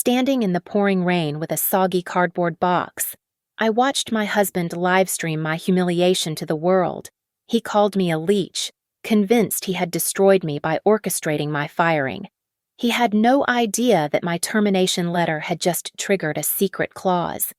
standing in the pouring rain with a soggy cardboard box. I watched my husband livestream my humiliation to the world. He called me a leech, convinced he had destroyed me by orchestrating my firing. He had no idea that my termination letter had just triggered a secret clause,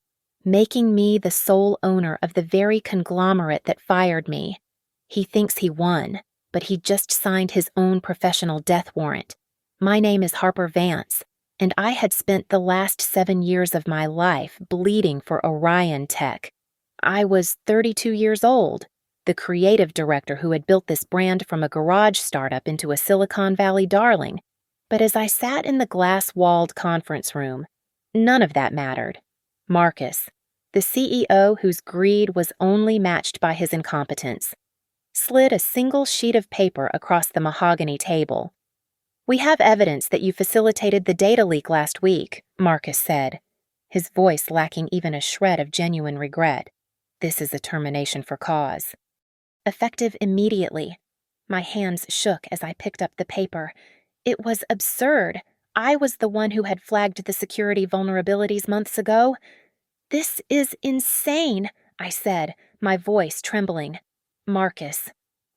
making me the sole owner of the very conglomerate that fired me. He thinks he won, but he just signed his own professional death warrant. My name is Harper Vance, and I had spent the last 7 years of my life bleeding for Orion Tech. I was 32 years old, the creative director who had built this brand from a garage startup into a Silicon Valley darling. But as I sat in the glass-walled conference room, none of that mattered. Marcus, the CEO whose greed was only matched by his incompetence, slid a single sheet of paper across the mahogany table. "We have evidence that you facilitated the data leak last week," Marcus said, his voice lacking even a shred of genuine regret. "This is a termination for cause. Effective immediately." My hands shook as I picked up the paper. It was absurd. I was the one who had flagged the security vulnerabilities months ago. "This is insane," I said, my voice trembling. "Marcus,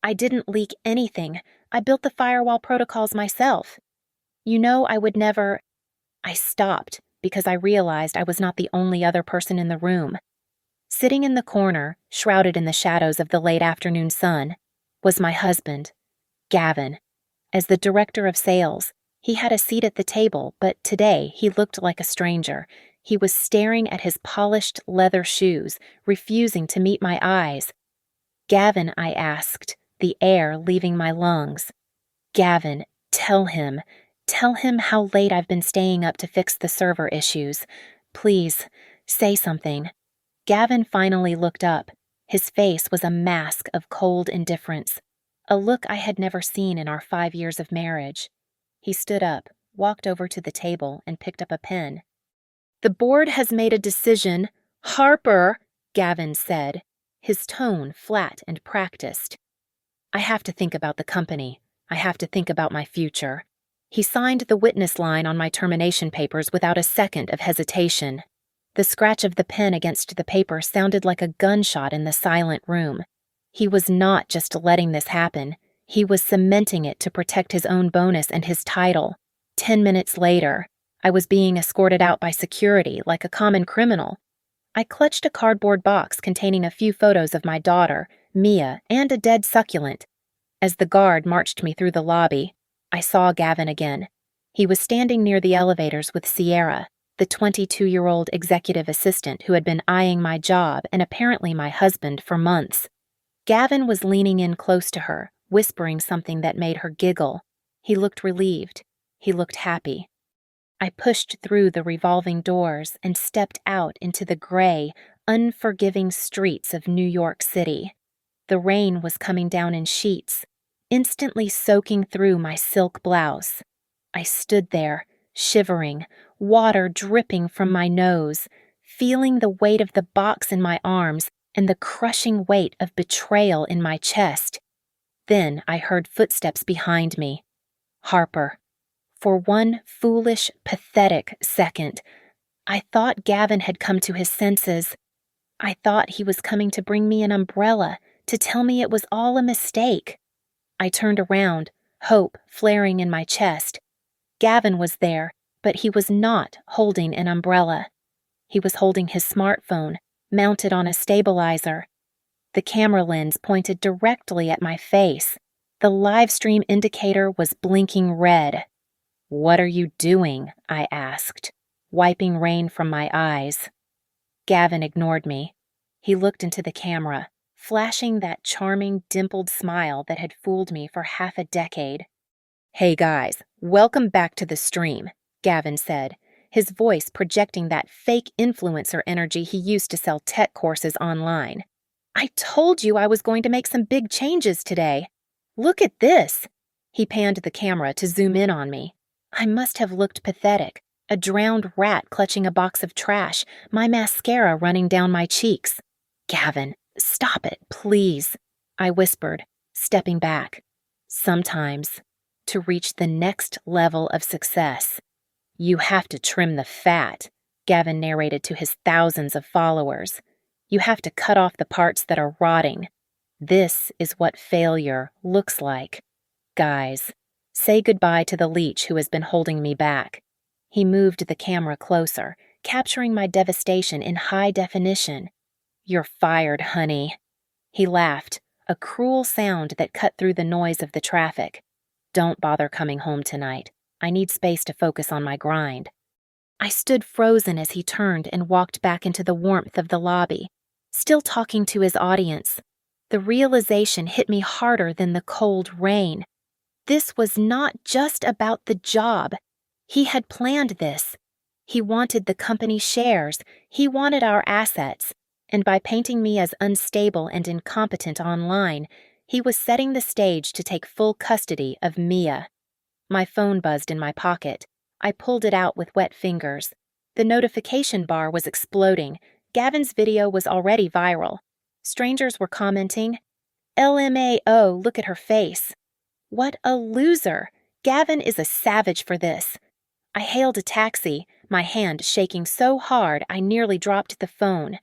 I didn't leak anything. I built the firewall protocols myself. You know I would never—" I stopped because I realized I was not the only other person in the room. Sitting in the corner, shrouded in the shadows of the late afternoon sun, was my husband, Gavin. As the director of sales, he had a seat at the table, but today he looked like a stranger. He was staring at his polished leather shoes, refusing to meet my eyes. "Gavin," I asked, the air leaving my lungs. "Gavin, tell him how late I've been staying up to fix the server issues. Please, say something." Gavin finally looked up. His face was a mask of cold indifference, a look I had never seen in our 5 years of marriage. He stood up, walked over to the table, and picked up a pen. "The board has made a decision." "Harper," Gavin said, his tone flat and practiced. "I have to think about the company. I have to think about my future." He signed the witness line on my termination papers without a second of hesitation. The scratch of the pen against the paper sounded like a gunshot in the silent room. He was not just letting this happen. He was cementing it to protect his own bonus and his title. 10 minutes later, I was being escorted out by security like a common criminal. I clutched a cardboard box containing a few photos of my daughter, Mia, and a dead succulent. As the guard marched me through the lobby, I saw Gavin again. He was standing near the elevators with Sierra, the 22-year-old executive assistant who had been eyeing my job and apparently my husband for months. Gavin was leaning in close to her, whispering something that made her giggle. He looked relieved. He looked happy. I pushed through the revolving doors and stepped out into the gray, unforgiving streets of New York City. The rain was coming down in sheets, instantly soaking through my silk blouse. I stood there, shivering, water dripping from my nose, feeling the weight of the box in my arms and the crushing weight of betrayal in my chest. Then I heard footsteps behind me. Harper. For one foolish, pathetic second, I thought Gavin had come to his senses. I thought he was coming to bring me an umbrella, to tell me it was all a mistake. I turned around, hope flaring in my chest. Gavin was there, but he was not holding an umbrella. He was holding his smartphone, mounted on a stabilizer. The camera lens pointed directly at my face. The live stream indicator was blinking red. "What are you doing?" I asked, wiping rain from my eyes. Gavin ignored me. He looked into the camera, flashing that charming, dimpled smile that had fooled me for half a decade. "Hey guys, welcome back to the stream," Gavin said, his voice projecting that fake influencer energy he used to sell tech courses online. "I told you I was going to make some big changes today. Look at this." He panned the camera to zoom in on me. I must have looked pathetic, a drowned rat clutching a box of trash, my mascara running down my cheeks. "Gavin, stop it, please," I whispered, stepping back. Sometimes, to reach the next level of success, "You have to trim the fat," Gavin narrated to his thousands of followers. "You have to cut off the parts that are rotting. This is what failure looks like. Guys, say goodbye to the leech who has been holding me back." He moved the camera closer, capturing my devastation in high definition. "You're fired, honey." He laughed, a cruel sound that cut through the noise of the traffic. "Don't bother coming home tonight. I need space to focus on my grind." I stood frozen as he turned and walked back into the warmth of the lobby, still talking to his audience. The realization hit me harder than the cold rain. This was not just about the job. He had planned this. He wanted the company shares. He wanted our assets. And by painting me as unstable and incompetent online, he was setting the stage to take full custody of Mia. My phone buzzed in my pocket. I pulled it out with wet fingers. The notification bar was exploding. Gavin's video was already viral. Strangers were commenting, "LMAO, look at her face. What a loser. Gavin is a savage for this." I hailed a taxi, my hand shaking so hard I nearly dropped the phone.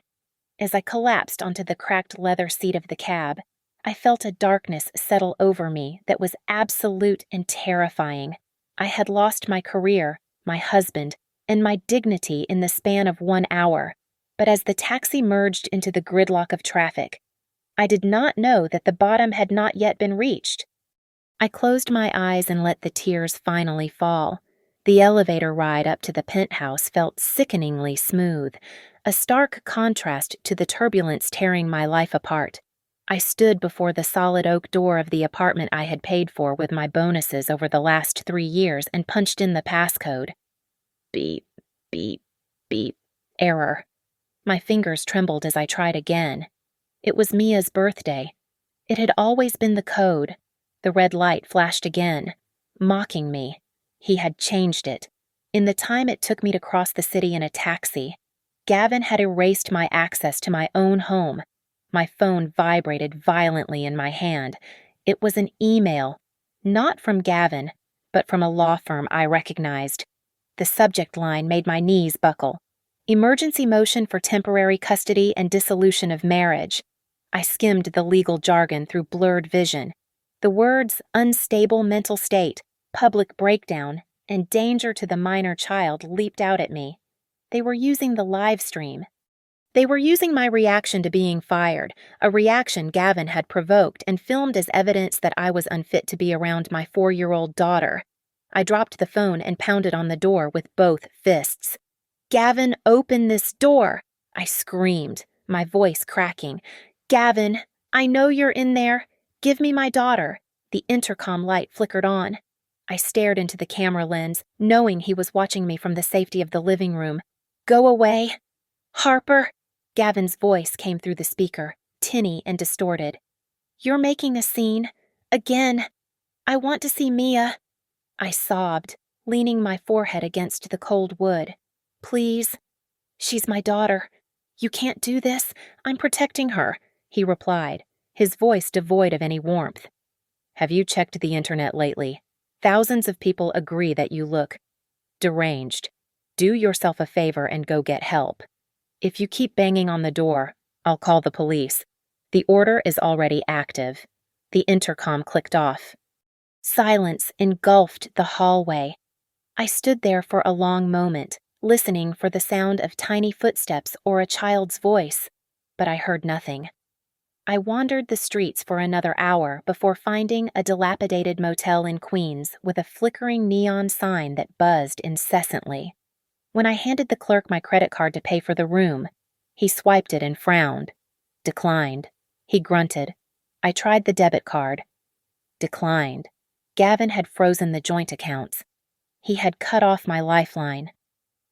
As I collapsed onto the cracked leather seat of the cab, I felt a darkness settle over me that was absolute and terrifying. I had lost my career, my husband, and my dignity in the span of 1 hour. But as the taxi merged into the gridlock of traffic, I did not know that the bottom had not yet been reached. I closed my eyes and let the tears finally fall. The elevator ride up to the penthouse felt sickeningly smooth, a stark contrast to the turbulence tearing my life apart. I stood before the solid oak door of the apartment I had paid for with my bonuses over the last 3 years and punched in the passcode. Beep, beep, beep. Error. My fingers trembled as I tried again. It was Mia's birthday. It had always been the code. The red light flashed again, mocking me. He had changed it. In the time it took me to cross the city in a taxi, Gavin had erased my access to my own home. My phone vibrated violently in my hand. It was an email, not from Gavin, but from a law firm I recognized. The subject line made my knees buckle. "Emergency motion for temporary custody and dissolution of marriage." I skimmed the legal jargon through blurred vision. The words "unstable mental state," "public breakdown," and "danger to the minor child" leaped out at me. They were using the live stream. They were using my reaction to being fired, a reaction Gavin had provoked and filmed as evidence that I was unfit to be around my 4-year-old daughter. I dropped the phone and pounded on the door with both fists. "Gavin, open this door!" I screamed, my voice cracking. "Gavin, I know you're in there. Give me my daughter." The intercom light flickered on. I stared into the camera lens, knowing he was watching me from the safety of the living room. "Go away." "Harper," Gavin's voice came through the speaker, tinny and distorted. "You're making a scene. Again. I want to see Mia." I sobbed, leaning my forehead against the cold wood. "Please." "She's my daughter. You can't do this. I'm protecting her," he replied, his voice devoid of any warmth. "Have you checked the internet lately? Thousands of people agree that you look deranged. Do yourself a favor and go get help. If you keep banging on the door, I'll call the police. The order is already active." The intercom clicked off. Silence engulfed the hallway. I stood there for a long moment, listening for the sound of tiny footsteps or a child's voice, but I heard nothing. I wandered the streets for another hour before finding a dilapidated motel in Queens with a flickering neon sign that buzzed incessantly. When I handed the clerk my credit card to pay for the room, he swiped it and frowned. Declined. He grunted. I tried the debit card. Declined. Gavin had frozen the joint accounts. He had cut off my lifeline.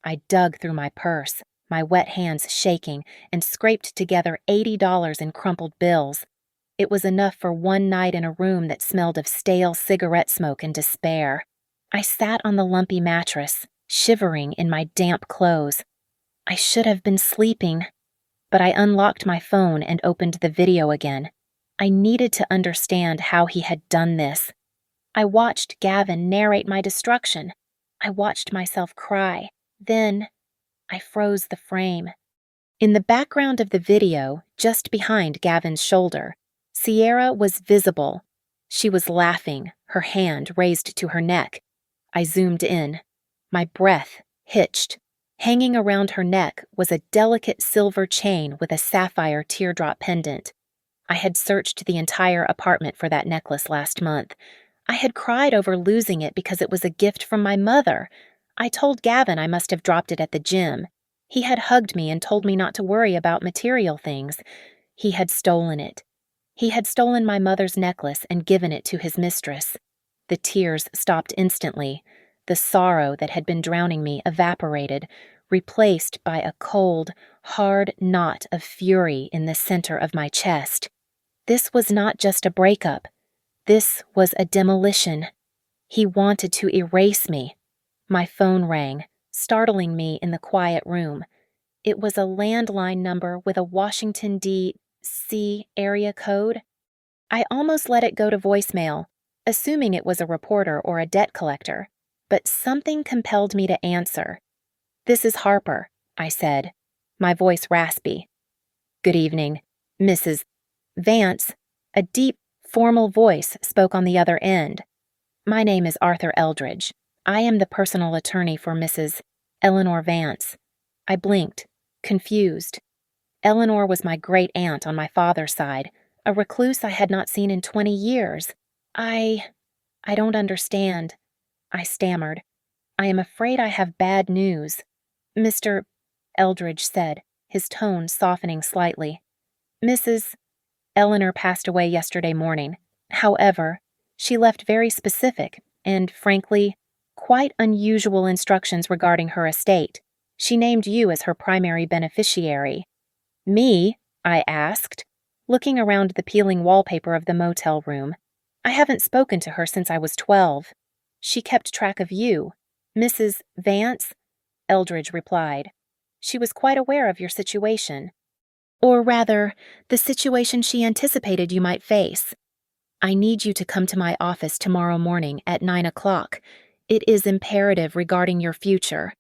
I dug through my purse, my wet hands shaking, and scraped together $80 in crumpled bills. It was enough for one night in a room that smelled of stale cigarette smoke and despair. I sat on the lumpy mattress, shivering in my damp clothes. I should have been sleeping, but I unlocked my phone and opened the video again. I needed to understand how he had done this. I watched Gavin narrate my destruction. I watched myself cry. Then I froze the frame. In the background of the video, just behind Gavin's shoulder, Sierra was visible. She was laughing, her hand raised to her neck. I zoomed in. My breath hitched. Hanging around her neck was a delicate silver chain with a sapphire teardrop pendant. I had searched the entire apartment for that necklace last month. I had cried over losing it because it was a gift from my mother. I told Gavin I must have dropped it at the gym. He had hugged me and told me not to worry about material things. He had stolen it. He had stolen my mother's necklace and given it to his mistress. The tears stopped instantly. The sorrow that had been drowning me evaporated, replaced by a cold, hard knot of fury in the center of my chest. This was not just a breakup. This was a demolition. He wanted to erase me. My phone rang, startling me in the quiet room. It was a landline number with a Washington, D.C. area code. I almost let it go to voicemail, assuming it was a reporter or a debt collector, but something compelled me to answer. "This is Harper," I said, my voice raspy. "Good evening, Mrs. Vance." A deep, formal voice spoke on the other end. "My name is Arthur Eldridge. I am the personal attorney for Mrs. Eleanor Vance." I blinked, confused. Eleanor was my great-aunt on my father's side, a recluse I had not seen in 20 years. I don't understand," I stammered. "I am afraid I have bad news." "Mr. Eldridge said, his tone softening slightly. "Mrs. Eleanor passed away yesterday morning. However, she left very specific and, frankly, quite unusual instructions regarding her estate. She named you as her primary beneficiary." "Me?" I asked, looking around the peeling wallpaper of the motel room. "I haven't spoken to her since I was 12. She kept track of you." "Mrs. Vance?" Eldridge replied. "She was quite aware of your situation. Or rather, the situation she anticipated you might face. I need you to come to my office tomorrow morning at 9 o'clock. It is imperative regarding your future."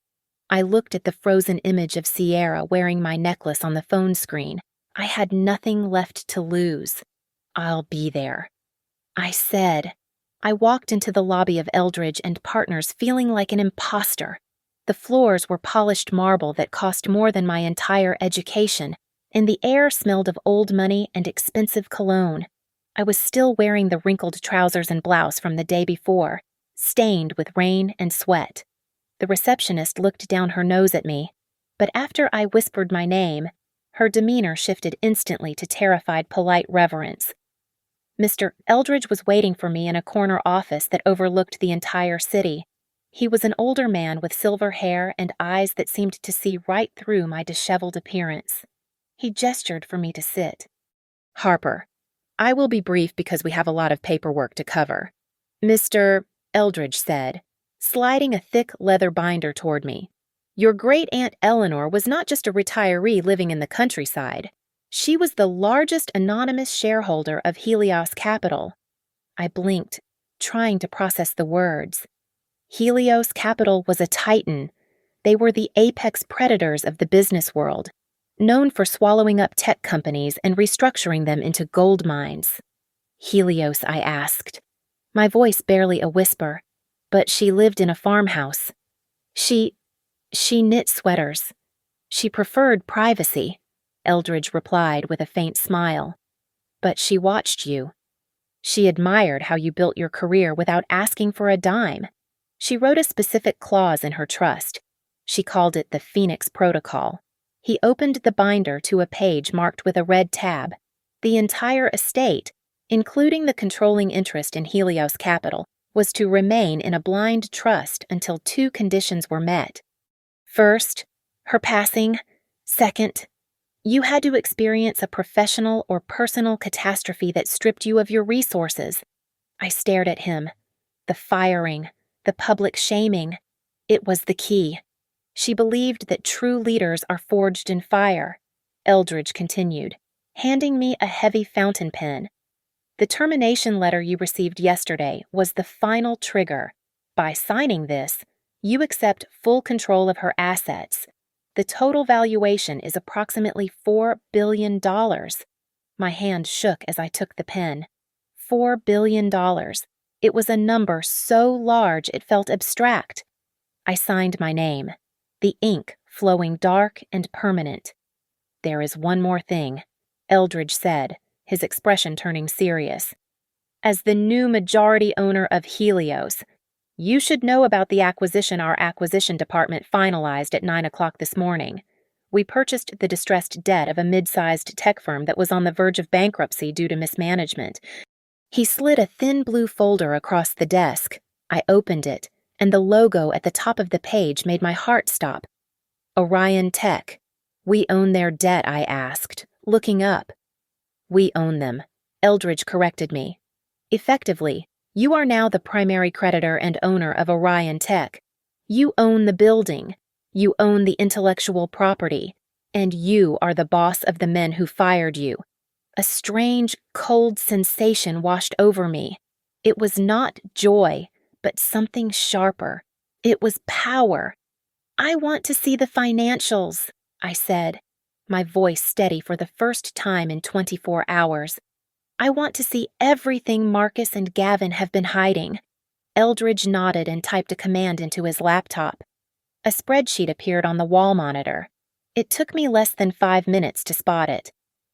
I looked at the frozen image of Sierra wearing my necklace on the phone screen. I had nothing left to lose. "I'll be there," I said. I walked into the lobby of Eldridge and Partners feeling like an imposter. The floors were polished marble that cost more than my entire education, and the air smelled of old money and expensive cologne. I was still wearing the wrinkled trousers and blouse from the day before, stained with rain and sweat. The receptionist looked down her nose at me, but after I whispered my name, her demeanor shifted instantly to terrified, polite reverence. Mr. Eldridge was waiting for me in a corner office that overlooked the entire city. He was an older man with silver hair and eyes that seemed to see right through my disheveled appearance. He gestured for me to sit. "Harper, I will be brief because we have a lot of paperwork to cover," Mr. Eldridge said, sliding a thick leather binder toward me. "Your great-aunt Eleanor was not just a retiree living in the countryside. She was the largest anonymous shareholder of Helios Capital." I blinked, trying to process the words. Helios Capital was a titan. They were the apex predators of the business world, known for swallowing up tech companies and restructuring them into gold mines. "Helios," I asked, my voice barely a whisper, but she lived in a farmhouse. She knit sweaters. She preferred privacy," Eldridge replied with a faint smile. "But she watched you. She admired how you built your career without asking for a dime. She wrote a specific clause in her trust. She called it the Phoenix Protocol." He opened the binder to a page marked with a red tab. The entire estate, including the controlling interest in Helios Capital, was to remain in a blind trust until 2 conditions were met. First, her passing. Second, you had to experience a professional or personal catastrophe that stripped you of your resources. I stared at him. The firing, the public shaming. It was the key. She believed that true leaders are forged in fire. Eldridge continued, handing me a heavy fountain pen. "The termination letter you received yesterday was the final trigger. By signing this, You accept full control of her assets. The total valuation is approximately $4 billion. My hand shook as I took the pen. $4 billion. It was a number so large it felt abstract. I signed my name, the ink flowing dark and permanent. "There is one more thing," Eldridge said, his expression turning serious. "As the new majority owner of Helios, you should know about the acquisition our acquisition department finalized at 9 o'clock this morning. We purchased the distressed debt of a mid-sized tech firm that was on the verge of bankruptcy due to mismanagement." He slid a thin blue folder across the desk. I opened it, and the logo at the top of the page made my heart stop. "Orion Tech. We own their debt," I asked, looking up. "We own them," Eldridge corrected me. "Effectively, you are now the primary creditor and owner of Orion Tech. You own the building, you own the intellectual property, and you are the boss of the men who fired you." A strange, cold sensation washed over me. It was not joy, but something sharper. It was power. "I want to see the financials," I said, my voice steady for the first time in 24 hours. "I want to see everything Marcus and Gavin have been hiding." Eldridge nodded and typed a command into his laptop. A spreadsheet appeared on the wall monitor. It took me less than 5 minutes to spot it.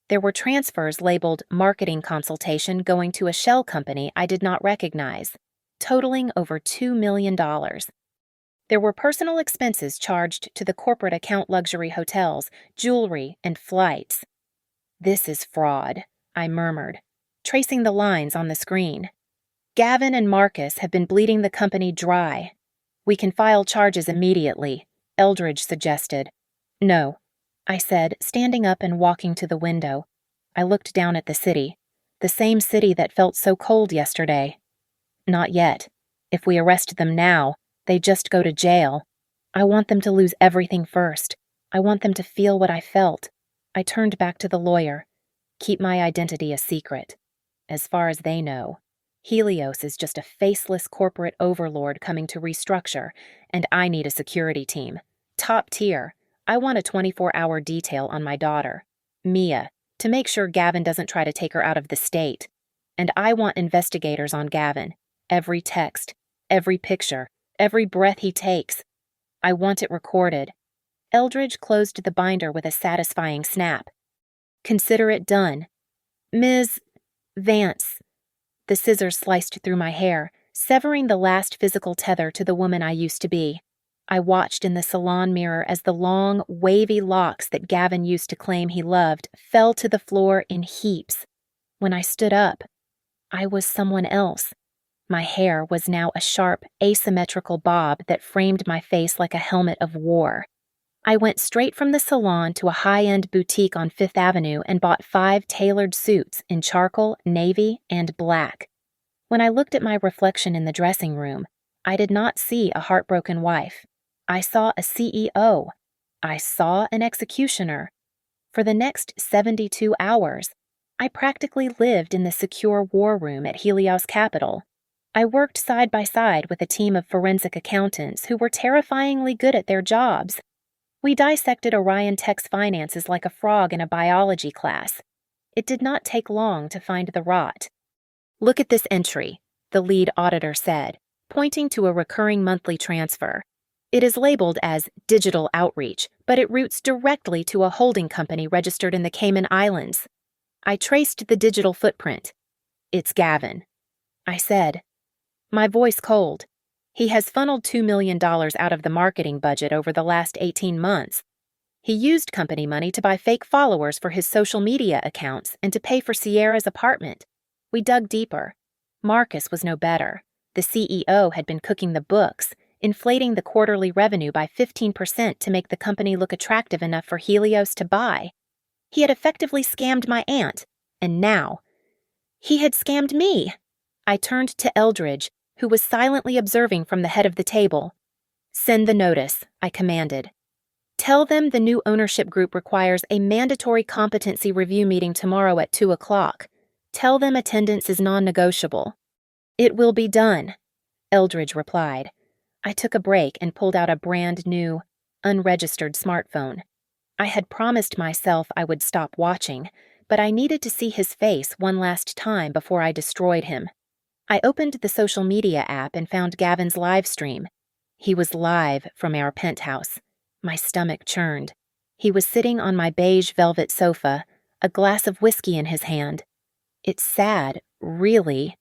There were transfers labeled marketing consultation going to a shell company I did not recognize, totaling over $2 million. There were personal expenses charged to the corporate account luxury hotels, jewelry, and flights. "This is fraud," I murmured, tracing the lines on the screen. "Gavin and Marcus have been bleeding the company dry. We can file charges immediately," Eldridge suggested. "No," I said, standing up and walking to the window. I looked down at the city, the same city that felt so cold yesterday. "Not yet. If we arrest them now, they just go to jail. I want them to lose everything first. I want them to feel what I felt." I turned back to the lawyer. "Keep my identity a secret. As far as they know, Helios is just a faceless corporate overlord coming to restructure, and I need a security team. Top tier. I want a 24-hour detail on my daughter, Mia, to make sure Gavin doesn't try to take her out of the state. And I want investigators on Gavin. Every text, every picture, every breath he takes. I want it recorded." Eldridge closed the binder with a satisfying snap. "Consider it done. Ms. Vance." The scissors sliced through my hair, severing the last physical tether to the woman I used to be. I watched in the salon mirror as the long, wavy locks that Gavin used to claim he loved fell to the floor in heaps. When I stood up, I was someone else. My hair was now a sharp, asymmetrical bob that framed my face like a helmet of war. I went straight from the salon to a high-end boutique on Fifth Avenue and bought 5 tailored suits in charcoal, navy, and black. When I looked at my reflection in the dressing room, I did not see a heartbroken wife. I saw a CEO. I saw an executioner. For the next 72 hours, I practically lived in the secure war room at Helios Capital. I worked side by side with a team of forensic accountants who were terrifyingly good at their jobs. We dissected Orion Tech's finances like a frog in a biology class. It did not take long to find the rot. "Look at this entry," the lead auditor said, pointing to a recurring monthly transfer. "It is labeled as digital outreach, but it routes directly to a holding company registered in the Cayman Islands." I traced the digital footprint. "It's Gavin," I said, my voice cold. "He has funneled $2 million out of the marketing budget over the last 18 months. He used company money to buy fake followers for his social media accounts and to pay for Sierra's apartment." We dug deeper. Marcus was no better. The CEO had been cooking the books, inflating the quarterly revenue by 15% to make the company look attractive enough for Helios to buy. He had effectively scammed my aunt, and now he had scammed me. I turned to Eldridge, who was silently observing from the head of the table. "Send the notice," I commanded. "Tell them the new ownership group requires a mandatory competency review meeting tomorrow at 2 o'clock. Tell them attendance is non-negotiable." "It will be done," Eldridge replied. I took a break and pulled out a brand new, unregistered smartphone. I had promised myself I would stop watching, but I needed to see his face one last time before I destroyed him. I opened the social media app and found Gavin's live stream. He was live from our penthouse. My stomach churned. He was sitting on my beige velvet sofa, a glass of whiskey in his hand. It's sad, really,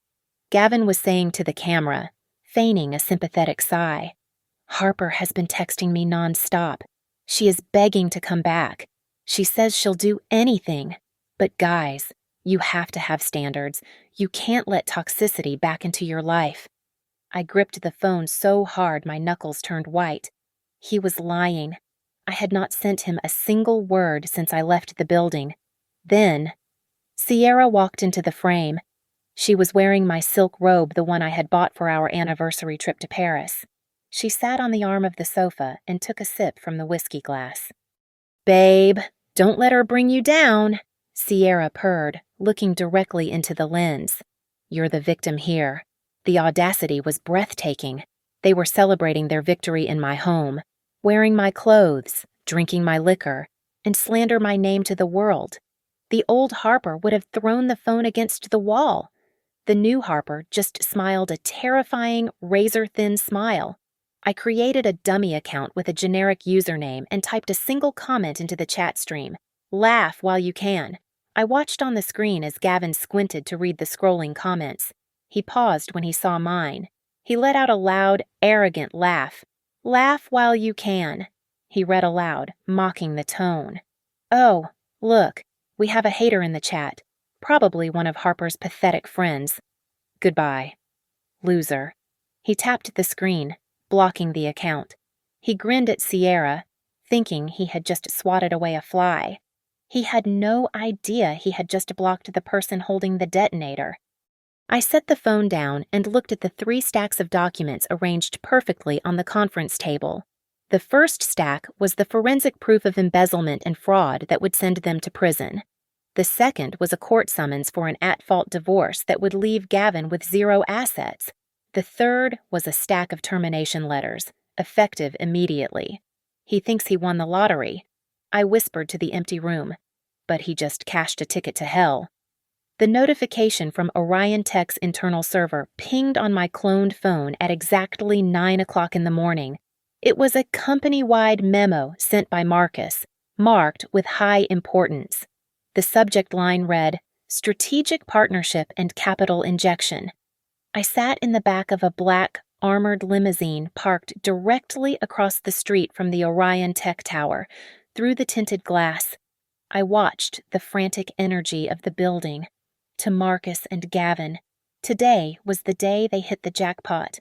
Gavin was saying to the camera, feigning a sympathetic sigh. Harper has been texting me nonstop. She is begging to come back. She says she'll do anything. But guys, you have to have standards. You can't let toxicity back into your life. I gripped the phone so hard my knuckles turned white. He was lying. I had not sent him a single word since I left the building. Then, Sierra walked into the frame. She was wearing my silk robe, the one I had bought for our anniversary trip to Paris. She sat on the arm of the sofa and took a sip from the whiskey glass. "Babe, don't let her bring you down," Sierra purred, looking directly into the lens. "You're the victim here." The audacity was breathtaking. They were celebrating their victory in my home, wearing my clothes, drinking my liquor, and slander my name to the world. The old Harper would have thrown the phone against the wall. The new Harper just smiled a terrifying, razor-thin smile. I created a dummy account with a generic username and typed a single comment into the chat stream. "Laugh while you can." I watched on the screen as Gavin squinted to read the scrolling comments. He paused when he saw mine. He let out a loud, arrogant laugh. "Laugh while you can," he read aloud, mocking the tone. "Oh, look, we have a hater in the chat. Probably one of Harper's pathetic friends. Goodbye. Loser." He tapped the screen, blocking the account. He grinned at Sierra, thinking he had just swatted away a fly. He had no idea he had just blocked the person holding the detonator. I set the phone down and looked at the 3 stacks of documents arranged perfectly on the conference table. The first stack was the forensic proof of embezzlement and fraud that would send them to prison. The second was a court summons for an at-fault divorce that would leave Gavin with 0 assets. The third was a stack of termination letters, effective immediately. He thinks he won the lottery. I whispered to the empty room, but he just cashed a ticket to hell. The notification from Orion Tech's internal server pinged on my cloned phone at exactly 9 o'clock in the morning. It was a company-wide memo sent by Marcus, marked with high importance. The subject line read, "Strategic Partnership and Capital Injection." I sat in the back of a black, armored limousine parked directly across the street from the Orion Tech Tower, through the tinted glass. I watched the frantic energy of the building. To Marcus and Gavin, today was the day they hit the jackpot.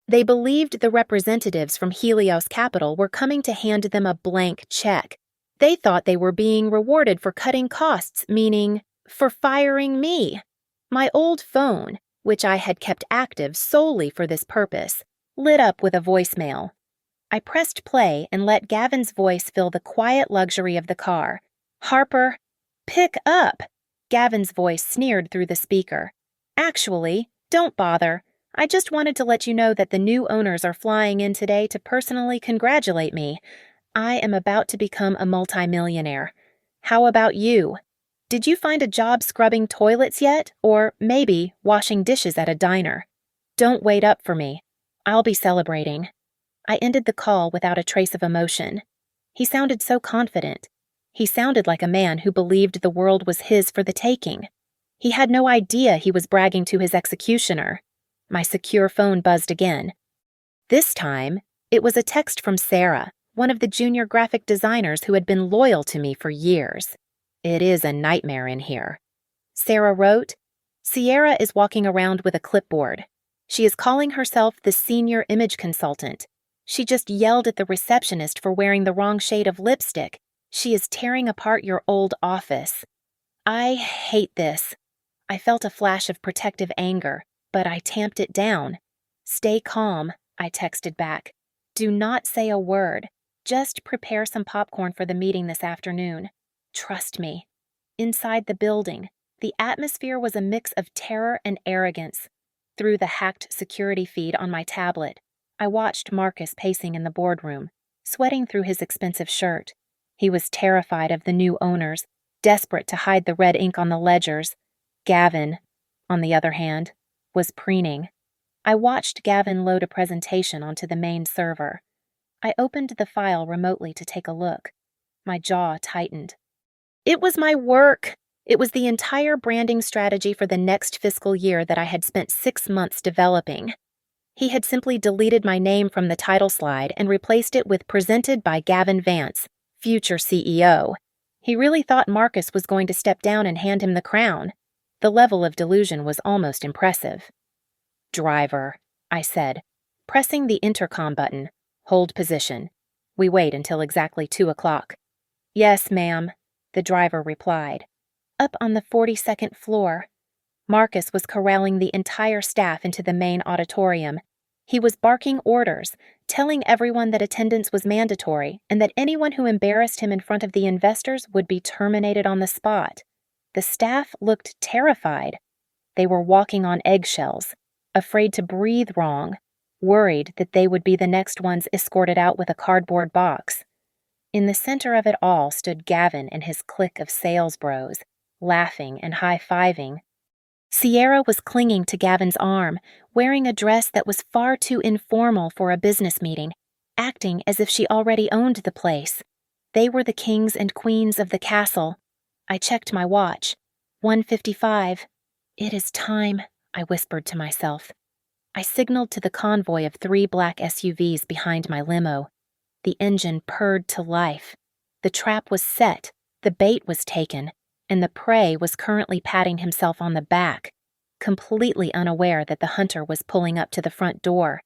They believed the representatives from Helios Capital were coming to hand them a blank check. They thought they were being rewarded for cutting costs, meaning for firing me. My old phone, which I had kept active solely for this purpose, lit up with a voicemail. I pressed play and let Gavin's voice fill the quiet luxury of the car. "Harper, pick up!" Gavin's voice sneered through the speaker. "Actually, don't bother. I just wanted to let you know that the new owners are flying in today to personally congratulate me. I am about to become a multimillionaire. How about you? Did you find a job scrubbing toilets yet, or maybe washing dishes at a diner? Don't wait up for me. I'll be celebrating." I ended the call without a trace of emotion. He sounded so confident. He sounded like a man who believed the world was his for the taking. He had no idea he was bragging to his executioner. My secure phone buzzed again. This time, it was a text from Sarah, one of the junior graphic designers who had been loyal to me for years. "It is a nightmare in here." Sarah wrote, "Sierra is walking around with a clipboard. She is calling herself the senior image consultant. She just yelled at the receptionist for wearing the wrong shade of lipstick. She is tearing apart your old office. I hate this." I felt a flash of protective anger, but I tamped it down. "Stay calm," I texted back. "Do not say a word. Just prepare some popcorn for the meeting this afternoon. Trust me." Inside the building, the atmosphere was a mix of terror and arrogance. Through the hacked security feed on my tablet, I watched Marcus pacing in the boardroom, sweating through his expensive shirt. He was terrified of the new owners, desperate to hide the red ink on the ledgers. Gavin, on the other hand, was preening. I watched Gavin load a presentation onto the main server. I opened the file remotely to take a look. My jaw tightened. It was my work. It was the entire branding strategy for the next fiscal year that I had spent 6 months developing. He had simply deleted my name from the title slide and replaced it with "Presented by Gavin Vance, future CEO." He really thought Marcus was going to step down and hand him the crown. The level of delusion was almost impressive. "Driver," I said, pressing the intercom button. "Hold position. We wait until exactly 2 o'clock. "Yes, ma'am," the driver replied. Up on the 42nd floor, Marcus was corralling the entire staff into the main auditorium. He was barking orders, telling everyone that attendance was mandatory and that anyone who embarrassed him in front of the investors would be terminated on the spot. The staff looked terrified. They were walking on eggshells, afraid to breathe wrong, worried that they would be the next ones escorted out with a cardboard box. In the center of it all stood Gavin and his clique of sales bros, laughing and high-fiving. Sierra was clinging to Gavin's arm, wearing a dress that was far too informal for a business meeting, acting as if she already owned the place. They were the kings and queens of the castle. I checked my watch. 1:55. "It is time," I whispered to myself. I signaled to the convoy of 3 black SUVs behind my limo. The engine purred to life. The trap was set, the bait was taken, and the prey was currently patting himself on the back, completely unaware that the hunter was pulling up to the front door.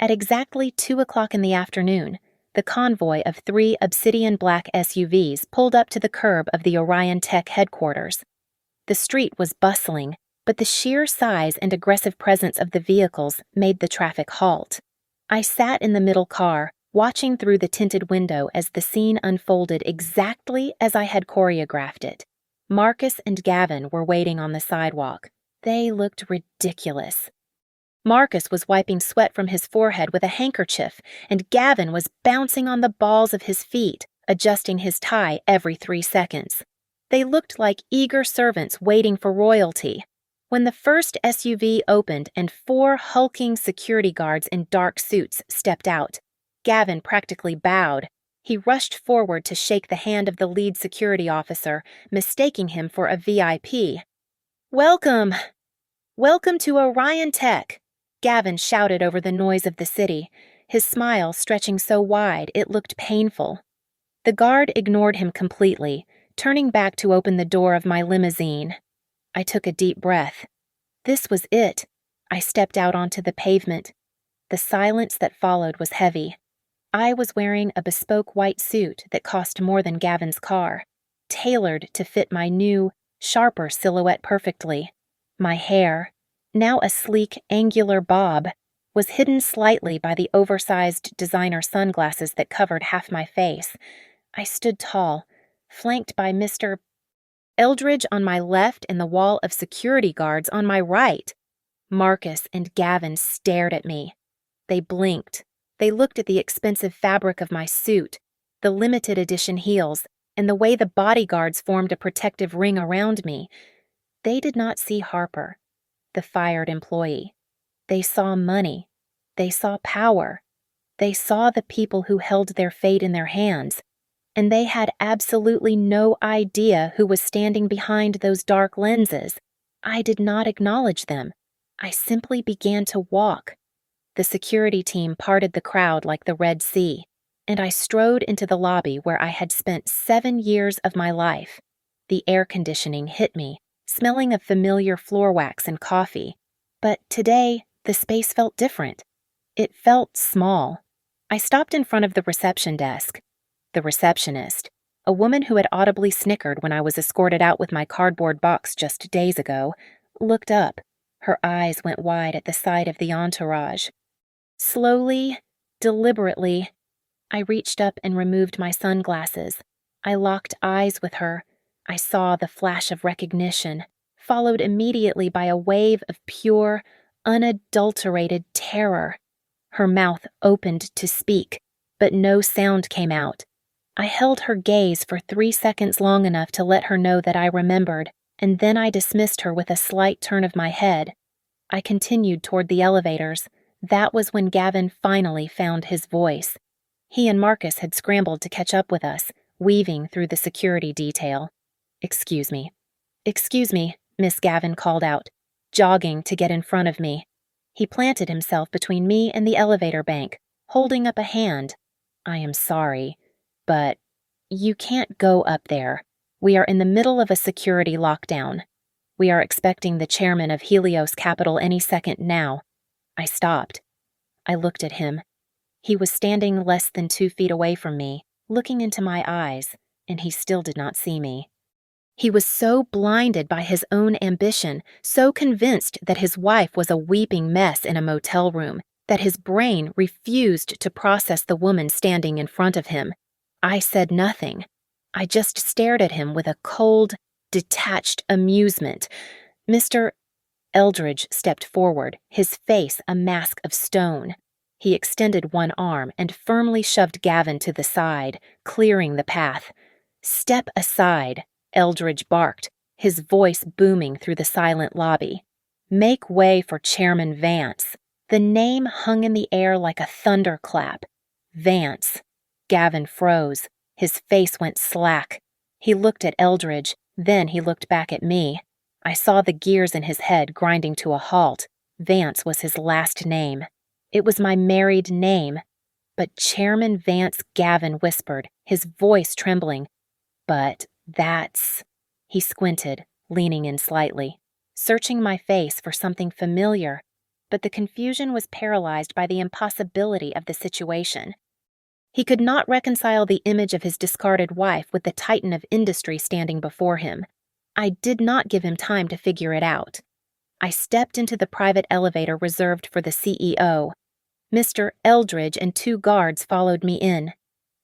At exactly 2 o'clock in the afternoon, the convoy of 3 obsidian black SUVs pulled up to the curb of the Orion Tech headquarters. The street was bustling, but the sheer size and aggressive presence of the vehicles made the traffic halt. I sat in the middle car, watching through the tinted window as the scene unfolded exactly as I had choreographed it. Marcus and Gavin were waiting on the sidewalk. They looked ridiculous. Marcus was wiping sweat from his forehead with a handkerchief, and Gavin was bouncing on the balls of his feet, adjusting his tie every 3 seconds. They looked like eager servants waiting for royalty. When the first SUV opened and 4 hulking security guards in dark suits stepped out, Gavin practically bowed. He rushed forward to shake the hand of the lead security officer, mistaking him for a VIP. "Welcome! Welcome to Orion Tech," Gavin shouted over the noise of the city, his smile stretching so wide it looked painful. The guard ignored him completely, turning back to open the door of my limousine. I took a deep breath. This was it. I stepped out onto the pavement. The silence that followed was heavy. I was wearing a bespoke white suit that cost more than Gavin's car, tailored to fit my new, sharper silhouette perfectly. My hair, now a sleek, angular bob, was hidden slightly by the oversized designer sunglasses that covered half my face. I stood tall, flanked by Mr. Eldridge on my left and the wall of security guards on my right. Marcus and Gavin stared at me. They blinked. They looked at the expensive fabric of my suit, the limited edition heels, and the way the bodyguards formed a protective ring around me. They did not see Harper, the fired employee. They saw money. They saw power. They saw the people who held their fate in their hands, and they had absolutely no idea who was standing behind those dark lenses. I did not acknowledge them. I simply began to walk. The security team parted the crowd like the Red Sea, and I strode into the lobby where I had spent 7 years of my life. The air conditioning hit me, smelling of familiar floor wax and coffee. But today, the space felt different. It felt small. I stopped in front of the reception desk. The receptionist, a woman who had audibly snickered when I was escorted out with my cardboard box just days ago, looked up. Her eyes went wide at the sight of the entourage. Slowly, deliberately, I reached up and removed my sunglasses. I locked eyes with her. I saw the flash of recognition, followed immediately by a wave of pure, unadulterated terror. Her mouth opened to speak, but no sound came out. I held her gaze for 3 seconds long enough to let her know that I remembered, and then I dismissed her with a slight turn of my head. I continued toward the elevators. That was when Gavin finally found his voice. He and Marcus had scrambled to catch up with us, weaving through the security detail. "Excuse me." "Excuse me," Miss Gavin called out, jogging to get in front of me. He planted himself between me and the elevator bank, holding up a hand. "I am sorry, but you can't go up there. We are in the middle of a security lockdown. We are expecting the chairman of Helios Capital any second now." I stopped. I looked at him. He was standing less than 2 feet away from me, looking into my eyes, and he still did not see me. He was so blinded by his own ambition, so convinced that his wife was a weeping mess in a motel room, that his brain refused to process the woman standing in front of him. I said nothing. I just stared at him with a cold, detached amusement. Mr. Eldridge stepped forward, his face a mask of stone. He extended one arm and firmly shoved Gavin to the side, clearing the path. "Step aside," Eldridge barked, his voice booming through the silent lobby. "Make way for Chairman Vance." The name hung in the air like a thunderclap. Vance. Gavin froze. His face went slack. He looked at Eldridge, then he looked back at me. I saw the gears in his head grinding to a halt. Vance was his last name. It was my married name. But Chairman Vance, Gavin whispered, his voice trembling. "But that's..." He squinted, leaning in slightly, searching my face for something familiar, but the confusion was paralyzed by the impossibility of the situation. He could not reconcile the image of his discarded wife with the titan of industry standing before him. I did not give him time to figure it out. I stepped into the private elevator reserved for the CEO. Mr. Eldridge and 2 guards followed me in.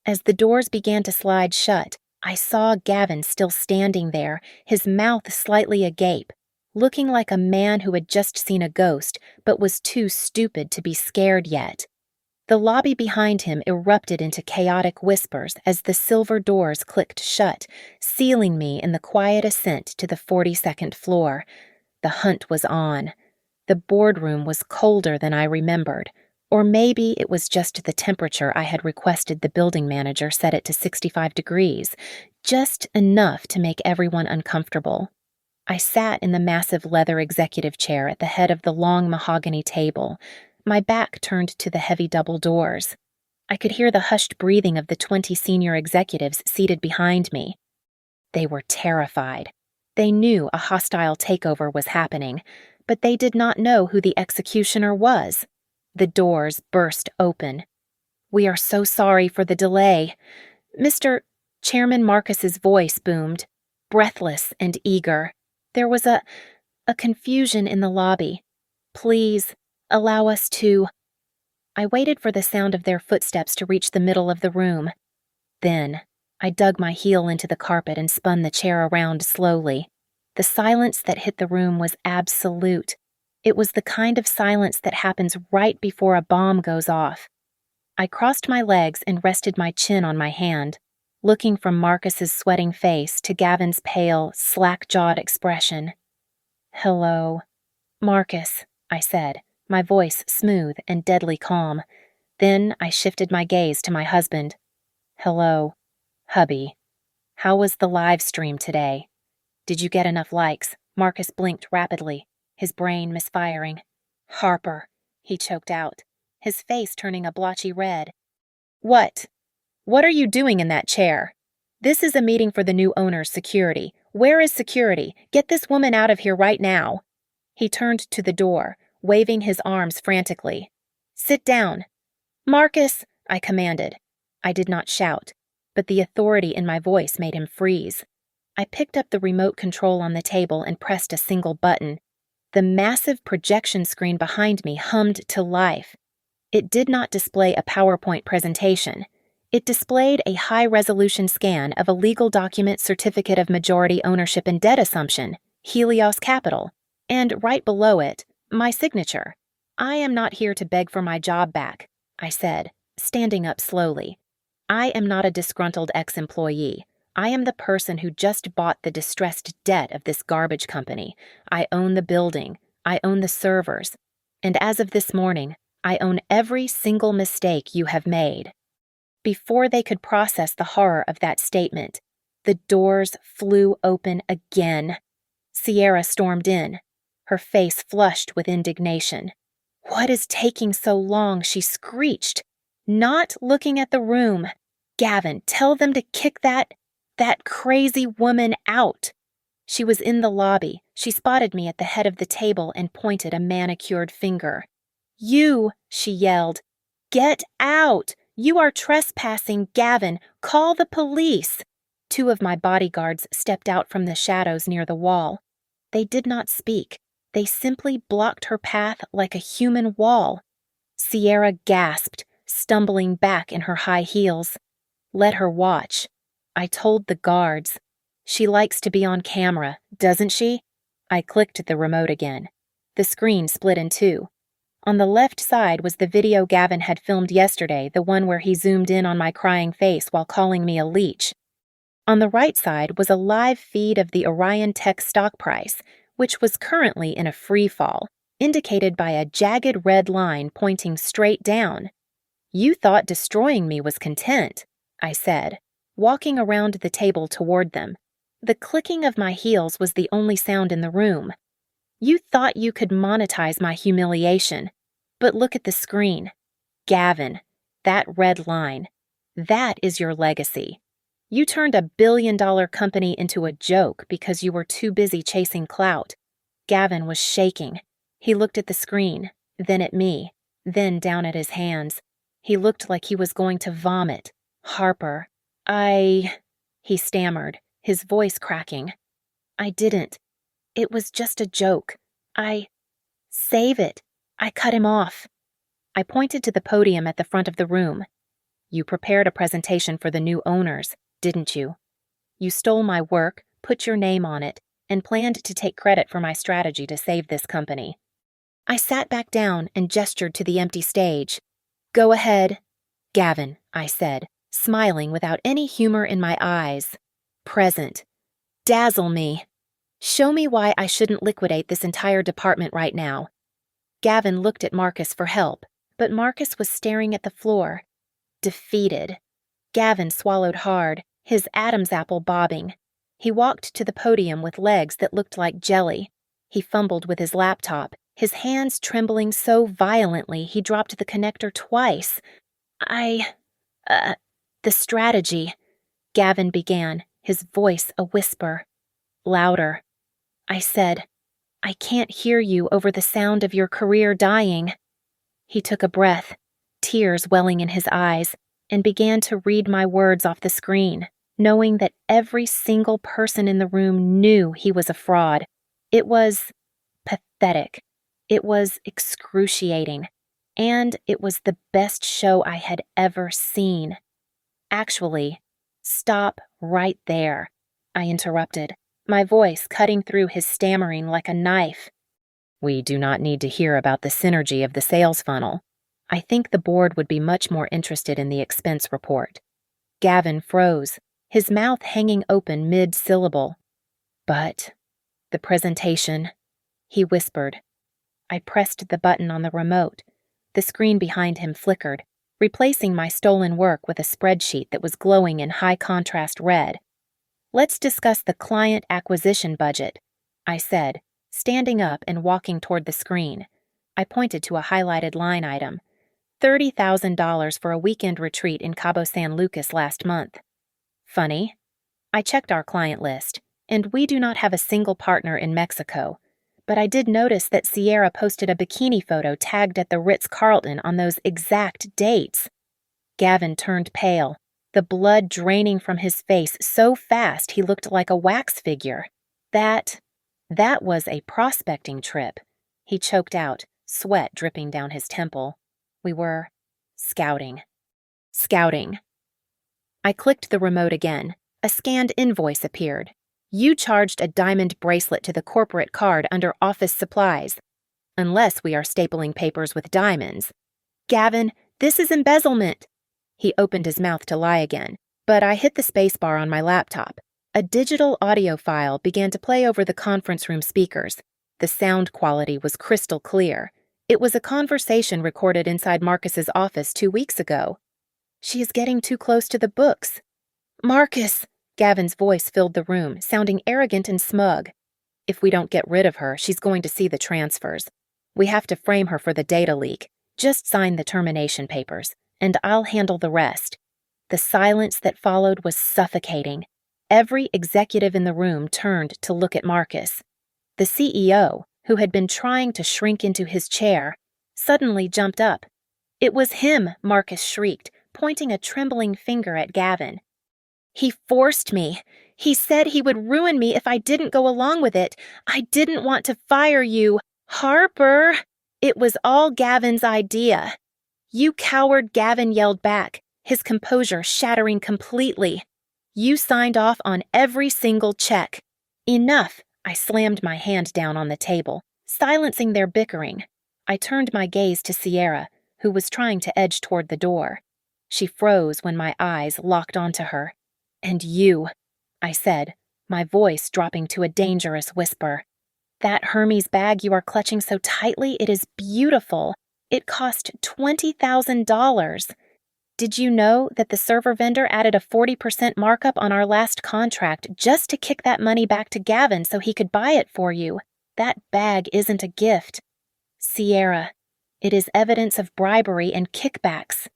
As the doors began to slide shut, I saw Gavin still standing there, his mouth slightly agape, looking like a man who had just seen a ghost but was too stupid to be scared yet. The lobby behind him erupted into chaotic whispers as the silver doors clicked shut, sealing me in the quiet ascent to the 42nd floor. The hunt was on. The boardroom was colder than I remembered, or maybe it was just the temperature I had requested the building manager set it to 65 degrees, just enough to make everyone uncomfortable. I sat in the massive leather executive chair at the head of the long mahogany table, my back turned to the heavy double doors. I could hear the hushed breathing of the 20 senior executives seated behind me. They were terrified. They knew a hostile takeover was happening, but they did not know who the executioner was. The doors burst open. "We are so sorry for the delay." Mr. Chairman Marcus's voice boomed, breathless and eager. There was a confusion in the lobby. "Please, allow us to..." I waited for the sound of their footsteps to reach the middle of the room. Then, I dug my heel into the carpet and spun the chair around slowly. The silence that hit the room was absolute. It was the kind of silence that happens right before a bomb goes off. I crossed my legs and rested my chin on my hand, looking from Marcus's sweating face to Gavin's pale, slack-jawed expression. "Hello." "Marcus," I said, my voice smooth and deadly calm. Then I shifted my gaze to my husband. "Hello, hubby. How was the live stream today? Did you get enough likes?" Marcus blinked rapidly, his brain misfiring. "Harper," he choked out, his face turning a blotchy red. "What? What are you doing in that chair? This is a meeting for the new owner's security. Where is security? Get this woman out of here right now." He turned to the door, waving his arms frantically. "Sit down." "Marcus," I commanded. I did not shout, but the authority in my voice made him freeze. I picked up the remote control on the table and pressed a single button. The massive projection screen behind me hummed to life. It did not display a PowerPoint presentation. It displayed a high-resolution scan of a legal document certificate of majority ownership and debt assumption, Helios Capital, and right below it, my signature. I am not here to beg for my job back, I said, standing up slowly. I am not a disgruntled ex-employee. I am the person who just bought the distressed debt of this garbage company. I own the building. I own the servers. And as of this morning, I own every single mistake you have made. Before they could process the horror of that statement, the doors flew open again. Sierra stormed in, her face flushed with indignation. "What is taking so long?" she screeched, not looking at the room. "Gavin, tell them to kick that crazy woman out." She was in the lobby. She spotted me at the head of the table and pointed a manicured finger. "You," she yelled. "Get out! You are trespassing, Gavin. Call the police." Two of my bodyguards stepped out from the shadows near the wall. They did not speak. They simply blocked her path like a human wall. Sierra gasped, stumbling back in her high heels. "Let her watch." I told the guards. "She likes to be on camera, doesn't she?" I clicked the remote again. The screen split in two. On the left side was the video Gavin had filmed yesterday, the one where he zoomed in on my crying face while calling me a leech. On the right side was a live feed of the Orion Tech stock price, which was currently in a free fall, indicated by a jagged red line pointing straight down. "You thought destroying me was content," I said, walking around the table toward them. The clicking of my heels was the only sound in the room. "You thought you could monetize my humiliation. But look at the screen. Gavin, that red line. That is your legacy. You turned a billion-dollar company into a joke because you were too busy chasing clout." Gavin was shaking. He looked at the screen, then at me, then down at his hands. He looked like he was going to vomit. "Harper, he stammered, his voice cracking. "I didn't. It was just a joke. Save it." I cut him off. I pointed to the podium at the front of the room. "You prepared a presentation for the new owners, didn't you? You stole my work, put your name on it, and planned to take credit for my strategy to save this company." I sat back down and gestured to the empty stage. "Go ahead." "Gavin," I said, smiling without any humor in my eyes. "Present. Dazzle me. Show me why I shouldn't liquidate this entire department right now." Gavin looked at Marcus for help, but Marcus was staring at the floor, defeated. Gavin swallowed hard, his Adam's apple bobbing. He walked to the podium with legs that looked like jelly. He fumbled with his laptop, his hands trembling so violently he dropped the connector twice. "The strategy," Gavin began, his voice a whisper. Louder. I said, "I can't hear you over the sound of your career dying." He took a breath, tears welling in his eyes, and began to read my words off the screen, knowing that every single person in the room knew he was a fraud. It was pathetic. It was excruciating. And it was the best show I had ever seen. "Actually, stop right there," I interrupted, my voice cutting through his stammering like a knife. "We do not need to hear about the synergy of the sales funnel. I think the board would be much more interested in the expense report." Gavin froze, his mouth hanging open mid-syllable. "But the presentation," he whispered. I pressed the button on the remote. The screen behind him flickered, replacing my stolen work with a spreadsheet that was glowing in high-contrast red. "Let's discuss the client acquisition budget," I said, standing up and walking toward the screen. I pointed to a highlighted line item. $30,000 for a weekend retreat in Cabo San Lucas last month. Funny. I checked our client list, and we do not have a single partner in Mexico, but I did notice that Sierra posted a bikini photo tagged at the Ritz-Carlton on those exact dates. Gavin turned pale, the blood draining from his face so fast he looked like a wax figure. That was a prospecting trip," he choked out, sweat dripping down his temple. "We were scouting." Scouting. I clicked the remote again. A scanned invoice appeared. "You charged a diamond bracelet to the corporate card under office supplies." unless we are stapling papers with diamonds. Gavin, this is embezzlement. He opened his mouth to lie again, but I hit the spacebar on my laptop. A digital audio file began to play over the conference room speakers. The sound quality was crystal clear. It was a conversation recorded inside Marcus's office 2 weeks ago. She is getting too close to the books. Marcus! Gavin's voice filled the room, sounding arrogant and smug. If we don't get rid of her, she's going to see the transfers. We have to frame her for the data leak. Just sign the termination papers, and I'll handle the rest. The silence that followed was suffocating. Every executive in the room turned to look at Marcus. The CEO, who had been trying to shrink into his chair, suddenly jumped up. It was him, Marcus shrieked, pointing a trembling finger at Gavin. He forced me. He said he would ruin me if I didn't go along with it. I didn't want to fire you. Harper! It was all Gavin's idea. You coward, Gavin yelled back, his composure shattering completely. You signed off on every single check. Enough! I slammed my hand down on the table, silencing their bickering. I turned my gaze to Sierra, who was trying to edge toward the door. She froze when my eyes locked onto her. And you, I said, my voice dropping to a dangerous whisper. That Hermes bag you are clutching so tightly, it is beautiful. It cost $20,000. Did you know that the server vendor added a 40% markup on our last contract just to kick that money back to Gavin so he could buy it for you? That bag isn't a gift. Sierra, it is evidence of bribery and kickbacks.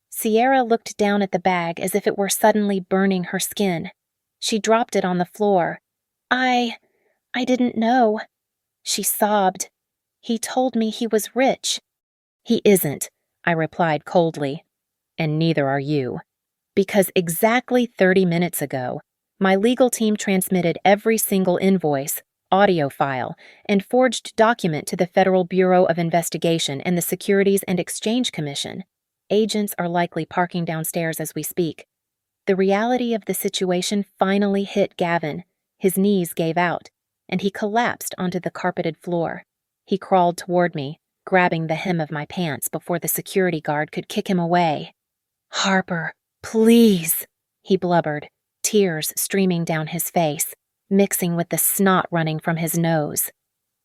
Sierra looked down at the bag as if it were suddenly burning her skin. She dropped it on the floor. I didn't know. She sobbed. He told me he was rich. He isn't, I replied coldly. And neither are you. Because exactly 30 minutes ago, my legal team transmitted every single invoice, audio file, and forged document to the Federal Bureau of Investigation and the Securities and Exchange Commission. Agents are likely parking downstairs as we speak. The reality of the situation finally hit Gavin. His knees gave out, and he collapsed onto the carpeted floor. He crawled toward me, grabbing the hem of my pants before the security guard could kick him away. Harper, please, he blubbered, tears streaming down his face, mixing with the snot running from his nose.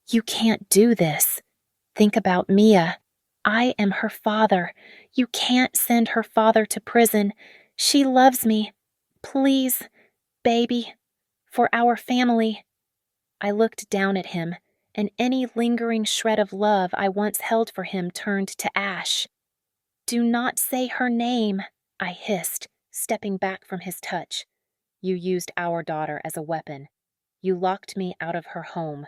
You can't do this. Think about Mia. I am her father. You can't send her father to prison. She loves me. Please, baby, for our family. I looked down at him, and any lingering shred of love I once held for him turned to ash. Do not say her name, I hissed, stepping back from his touch. You used our daughter as a weapon. You locked me out of her home.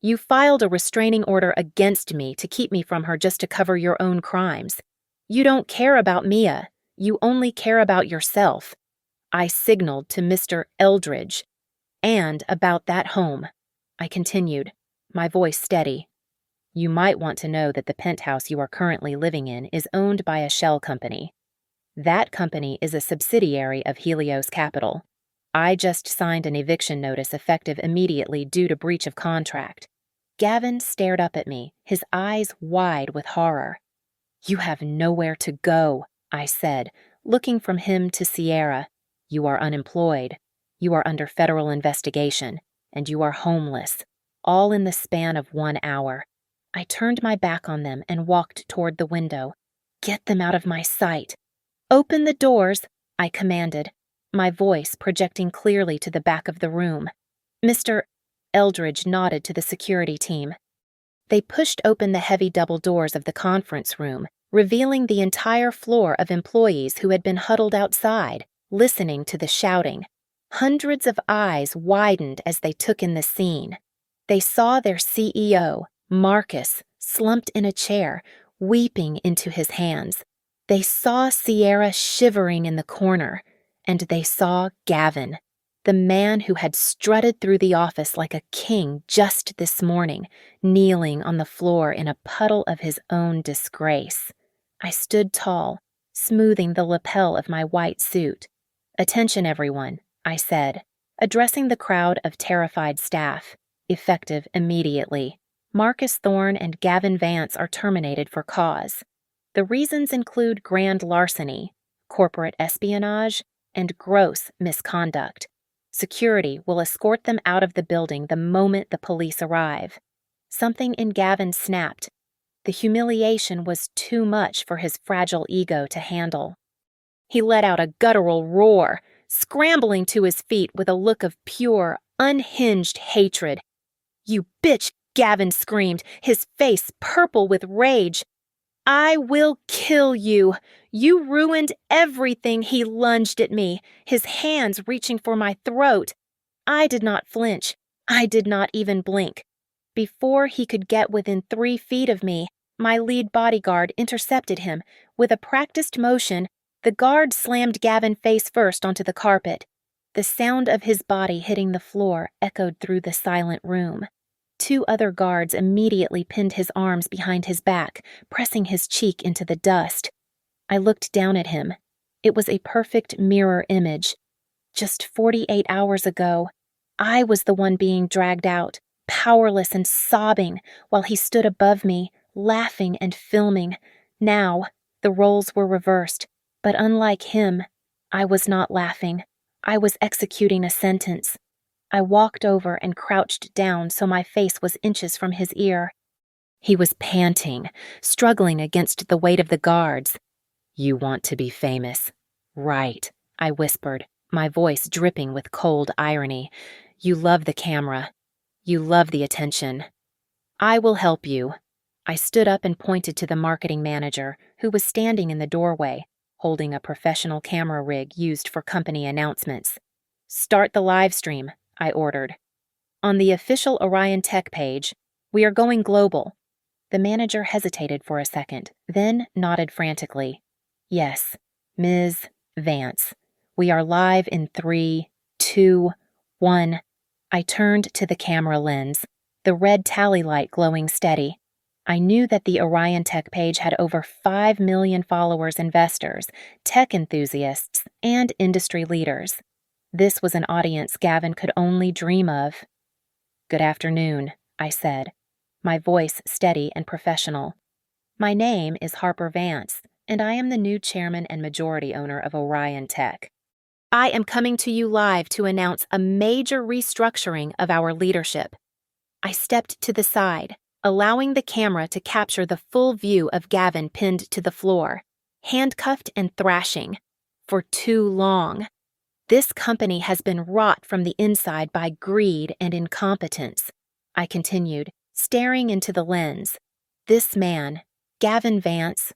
You filed a restraining order against me to keep me from her just to cover your own crimes. You don't care about Mia. You only care about yourself. I signaled to Mr. Eldridge. And about that home. I continued, my voice steady. You might want to know that the penthouse you are currently living in is owned by a shell company. That company is a subsidiary of Helios Capital. I just signed an eviction notice effective immediately due to breach of contract. Gavin stared up at me, his eyes wide with horror. You have nowhere to go, I said, looking from him to Sierra. You are unemployed. You are under federal investigation, and you are homeless, all in the span of 1 hour. I turned my back on them and walked toward the window. Get them out of my sight. Open the doors, I commanded, my voice projecting clearly to the back of the room. Mr. Eldridge nodded to the security team. They pushed open the heavy double doors of the conference room, revealing the entire floor of employees who had been huddled outside, listening to the shouting. Hundreds of eyes widened as they took in the scene. They saw their CEO, Marcus, slumped in a chair, weeping into his hands. They saw Sierra shivering in the corner, and they saw Gavin, the man who had strutted through the office like a king just this morning, kneeling on the floor in a puddle of his own disgrace. I stood tall, smoothing the lapel of my white suit. Attention, everyone, I said, addressing the crowd of terrified staff, effective immediately. Marcus Thorne and Gavin Vance are terminated for cause. The reasons include grand larceny, corporate espionage, and gross misconduct. Security will escort them out of the building the moment the police arrive. Something in Gavin snapped. The humiliation was too much for his fragile ego to handle. He let out a guttural roar, scrambling to his feet with a look of pure, unhinged hatred. "You bitch!" Gavin screamed, his face purple with rage. "I will kill you! You ruined everything!" He lunged at me, his hands reaching for my throat. I did not flinch. I did not even blink. Before he could get within 3 feet of me, my lead bodyguard intercepted him. With a practiced motion, the guard slammed Gavin face first onto the carpet. The sound of his body hitting the floor echoed through the silent room. 2 other guards immediately pinned his arms behind his back, pressing his cheek into the dust. I looked down at him. It was a perfect mirror image. Just 48 hours ago, I was the one being dragged out, powerless and sobbing, while he stood above me, laughing and filming. Now, the roles were reversed, but unlike him, I was not laughing. I was executing a sentence. I walked over and crouched down so my face was inches from his ear. He was panting, struggling against the weight of the guards. "You want to be famous." "Right," I whispered, my voice dripping with cold irony. "You love the camera. You love the attention. I will help you." I stood up and pointed to the marketing manager, who was standing in the doorway, holding a professional camera rig used for company announcements. "Start the live stream," I ordered. "On the official Orion Tech page, we are going global." The manager hesitated for a second, then nodded frantically. "Yes, Ms. Vance. We are live in 3, 2, 1. I turned to the camera lens, the red tally light glowing steady. I knew that the Orion Tech page had over 5 million followers, investors, tech enthusiasts, and industry leaders. This was an audience Gavin could only dream of. "Good afternoon," I said, my voice steady and professional. "My name is Harper Vance, and I am the new chairman and majority owner of Orion Tech. I am coming to you live to announce a major restructuring of our leadership." I stepped to the side, allowing the camera to capture the full view of Gavin pinned to the floor, handcuffed and thrashing. For too long. This company has been rot from the inside by greed and incompetence, I continued, staring into the lens. This man, Gavin Vance,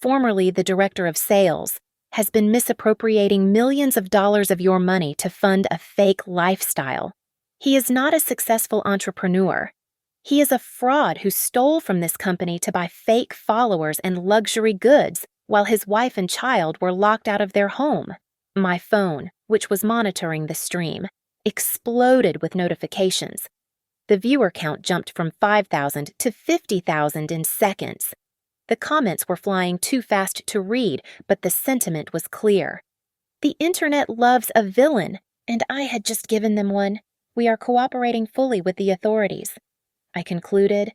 formerly the director of sales, has been misappropriating millions of dollars of your money to fund a fake lifestyle. He is not a successful entrepreneur. He is a fraud who stole from this company to buy fake followers and luxury goods while his wife and child were locked out of their home. My phone, which was monitoring the stream, exploded with notifications. The viewer count jumped from 5,000 to 50,000 in seconds. The comments were flying too fast to read, but the sentiment was clear. The internet loves a villain, and I had just given them one. We are cooperating fully with the authorities, I concluded.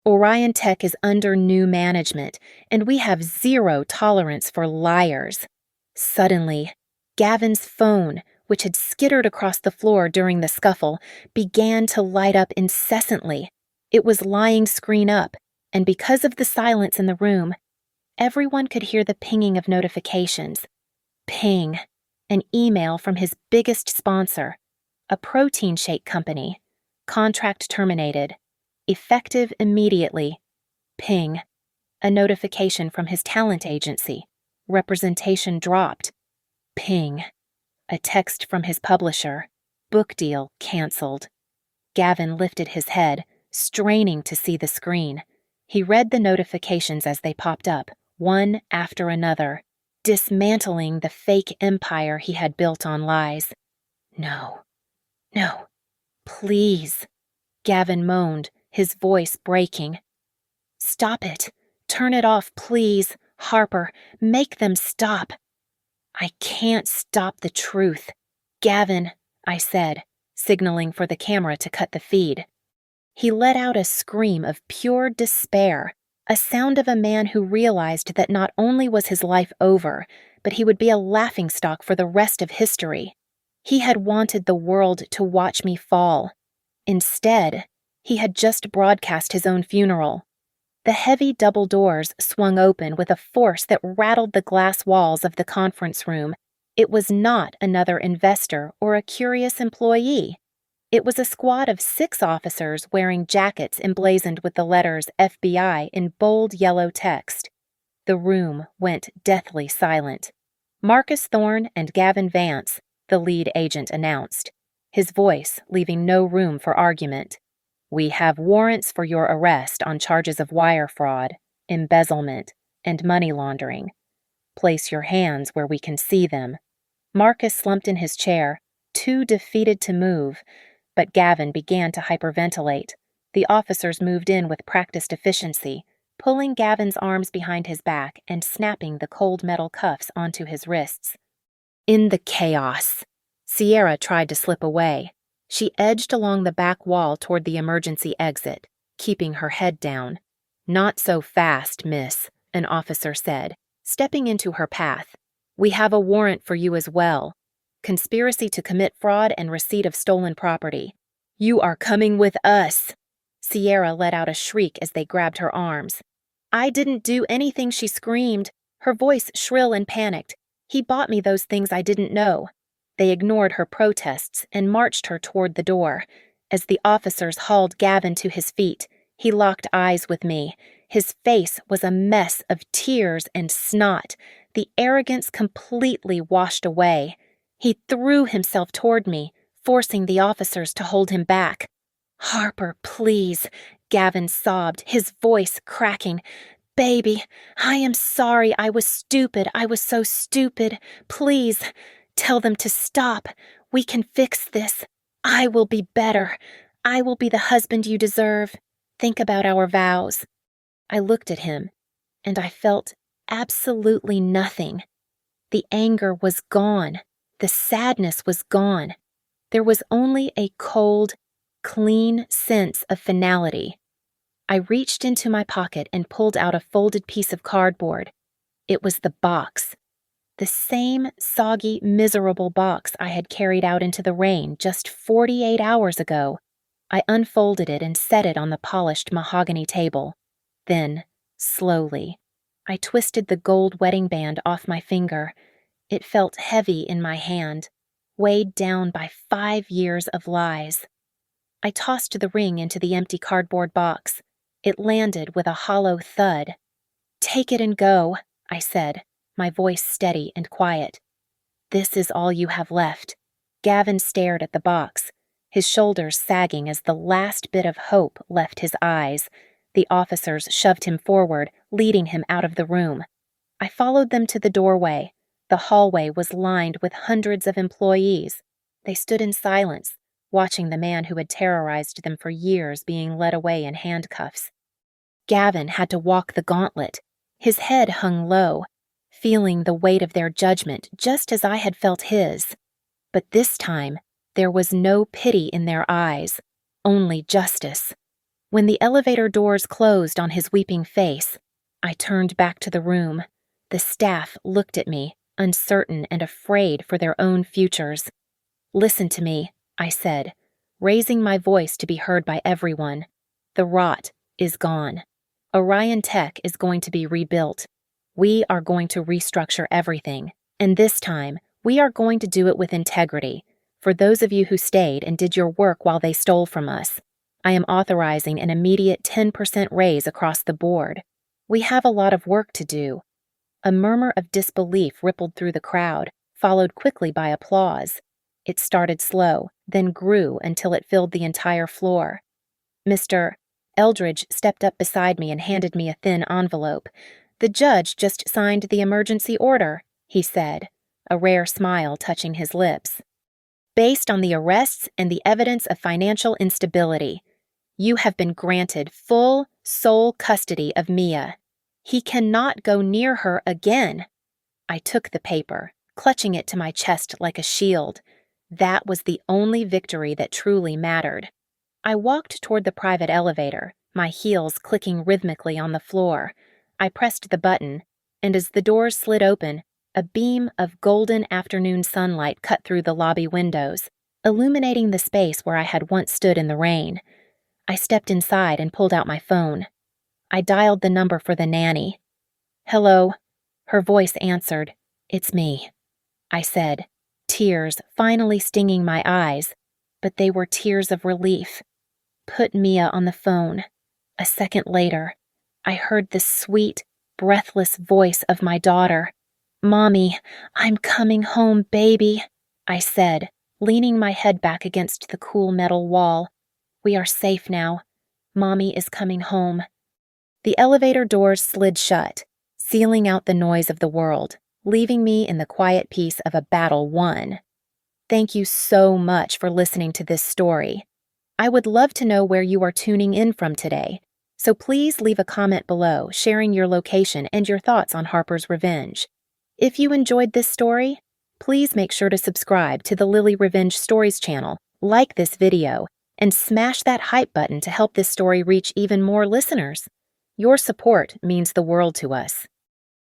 Orion Tech is under new management, and we have zero tolerance for liars. Suddenly, Gavin's phone, which had skittered across the floor during the scuffle, began to light up incessantly. It was lying screen up, and because of the silence in the room, everyone could hear the pinging of notifications. Ping, an email from his biggest sponsor, a protein shake company. Contract terminated. Effective immediately. Ping, a notification from his talent agency. Representation dropped. Ping, a text from his publisher. Book deal canceled. Gavin lifted his head, straining to see the screen. He read the notifications as they popped up, one after another, dismantling the fake empire he had built on lies. No, please, Gavin moaned, his voice breaking. "Stop it. Turn it off, please. Harper, make them stop." "I can't stop the truth. Gavin," I said, signaling for the camera to cut the feed. He let out a scream of pure despair, a sound of a man who realized that not only was his life over, but he would be a laughingstock for the rest of history. He had wanted the world to watch me fall. Instead, he had just broadcast his own funeral. The heavy double doors swung open with a force that rattled the glass walls of the conference room. It was not another investor or a curious employee. It was a squad of 6 officers wearing jackets emblazoned with the letters FBI in bold yellow text. The room went deathly silent. Marcus Thorne and Gavin Vance, the lead agent announced, his voice leaving no room for argument. We have warrants for your arrest on charges of wire fraud, embezzlement, and money laundering. Place your hands where we can see them. Marcus slumped in his chair, too defeated to move, but Gavin began to hyperventilate. The officers moved in with practiced efficiency, pulling Gavin's arms behind his back and snapping the cold metal cuffs onto his wrists. In the chaos, Sierra tried to slip away. She edged along the back wall toward the emergency exit, keeping her head down. Not so fast, miss, an officer said, stepping into her path. We have a warrant for you as well. Conspiracy to commit fraud and receipt of stolen property. You are coming with us. Sierra let out a shriek as they grabbed her arms. I didn't do anything, she screamed, her voice shrill and panicked. He bought me those things I didn't know. They ignored her protests and marched her toward the door. As the officers hauled Gavin to his feet, he locked eyes with me. His face was a mess of tears and snot, the arrogance completely washed away. He threw himself toward me, forcing the officers to hold him back. Harper, please, Gavin sobbed, his voice cracking. Baby, I am sorry. I was stupid. I was so stupid. Please, tell them to stop. We can fix this. I will be better. I will be the husband you deserve. Think about our vows. I looked at him, and I felt absolutely nothing. The anger was gone. The sadness was gone. There was only a cold, clean sense of finality. I reached into my pocket and pulled out a folded piece of cardboard. It was the box. The same soggy, miserable box I had carried out into the rain just 48 hours ago. I unfolded it and set it on the polished mahogany table. Then, slowly, I twisted the gold wedding band off my finger. It felt heavy in my hand, weighed down by 5 years of lies. I tossed the ring into the empty cardboard box. It landed with a hollow thud. Take it and go, I said, my voice steady and quiet. This is all you have left. Gavin stared at the box, his shoulders sagging as the last bit of hope left his eyes. The officers shoved him forward, leading him out of the room. I followed them to the doorway. The hallway was lined with hundreds of employees. They stood in silence, watching the man who had terrorized them for years being led away in handcuffs. Gavin had to walk the gauntlet. His head hung low, feeling the weight of their judgment just as I had felt his. But this time, there was no pity in their eyes, only justice. When the elevator doors closed on his weeping face, I turned back to the room. The staff looked at me, uncertain and afraid for their own futures. Listen to me, I said, raising my voice to be heard by everyone. The rot is gone. Orion Tech is going to be rebuilt. We are going to restructure everything, and this time, we are going to do it with integrity. For those of you who stayed and did your work while they stole from us, I am authorizing an immediate 10% raise across the board. We have a lot of work to do. A murmur of disbelief rippled through the crowd, followed quickly by applause. It started slow, then grew until it filled the entire floor. Mr. Eldridge stepped up beside me and handed me a thin envelope. The judge just signed the emergency order, he said, a rare smile touching his lips. Based on the arrests and the evidence of financial instability, you have been granted full, sole custody of Mia. He cannot go near her again. I took the paper, clutching it to my chest like a shield. That was the only victory that truly mattered. I walked toward the private elevator, my heels clicking rhythmically on the floor. I pressed the button, and as the doors slid open, a beam of golden afternoon sunlight cut through the lobby windows, illuminating the space where I had once stood in the rain. I stepped inside and pulled out my phone. I dialed the number for the nanny. "Hello." Her voice answered. "It's me," I said, tears finally stinging my eyes, but they were tears of relief. Put Mia on the phone. A second later, I heard the sweet, breathless voice of my daughter. "Mommy, I'm coming home, baby," I said, leaning my head back against the cool metal wall. "We are safe now. Mommy is coming home." The elevator doors slid shut, sealing out the noise of the world, leaving me in the quiet peace of a battle won. Thank you so much for listening to this story. I would love to know where you are tuning in from today, so please leave a comment below sharing your location and your thoughts on Harper's Revenge. If you enjoyed this story, please make sure to subscribe to the Lily Revenge Stories channel, like this video, and smash that hype button to help this story reach even more listeners. Your support means the world to us.